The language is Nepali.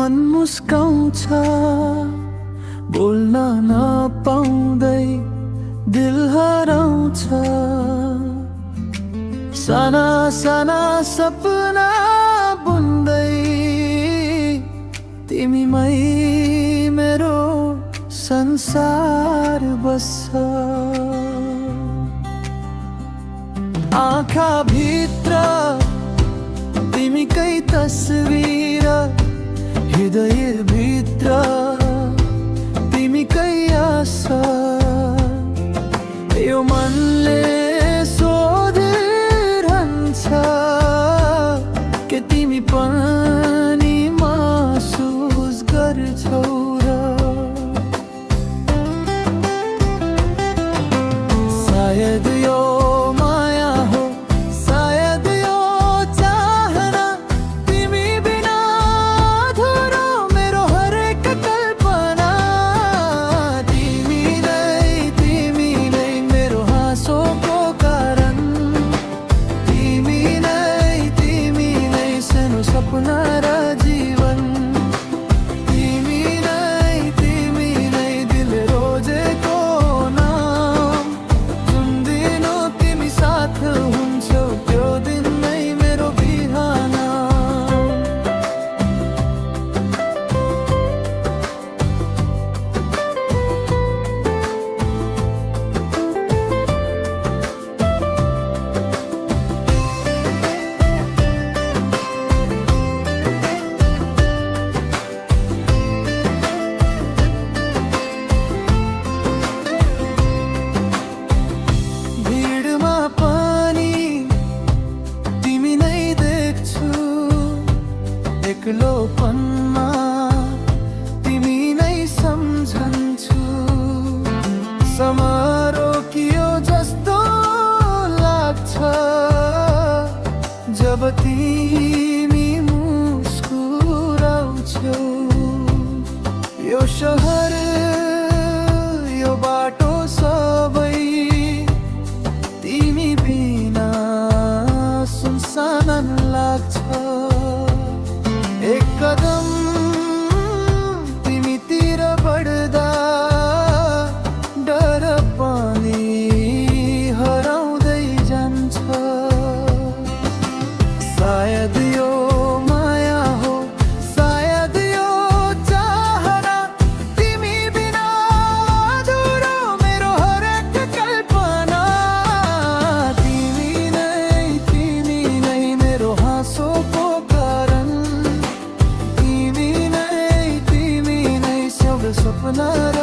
मन मुस्काउँछ बोल्न नपाउँदै दिल हराउँछ। साना साना सपना बुन्दै तिमीमै मेरो संसार बस्छ। आँखा भित्र तिमीकै तस्बिर, हृदय भित्र तिमीकै आशा। यो मनले सोधिरहन्छ के तिमी पनि महसुस गर्छौ र। सायद यो माया हो, सायद यो चाहना, तिमी बिना अधुरो मेरो हरेक कल्पना। तिमी नै मेरो हाँसोको कारण, तिमी नै सानो सपना र जीवन। तिमी नै दिल रोजेको नाम, जुन दिन तिमी साथ हुन्छौ त्यो दिन नै मेरो बिहान। भिडमा पनि तिमी नै देख्छु, एक्लोपनमा तिमी नै सम्झन्छु। समय रोकियो जस्तो लाग्छ जब तिमी मुस्कुराउँछौ। यो शहर यो बाटो सबै तिमी बिना सुनसान लाग्छ। एक कदम तिमीतिर बढ्दा डर पनि हराउँदै जान्छ। सायद यो माया हो, सायद यो चाहना, तिमी बिना अधुरो मेरो हरेक कल्पना। तिमी नै मेरो हाँसोको कारण, तिमी नै सबै सपना र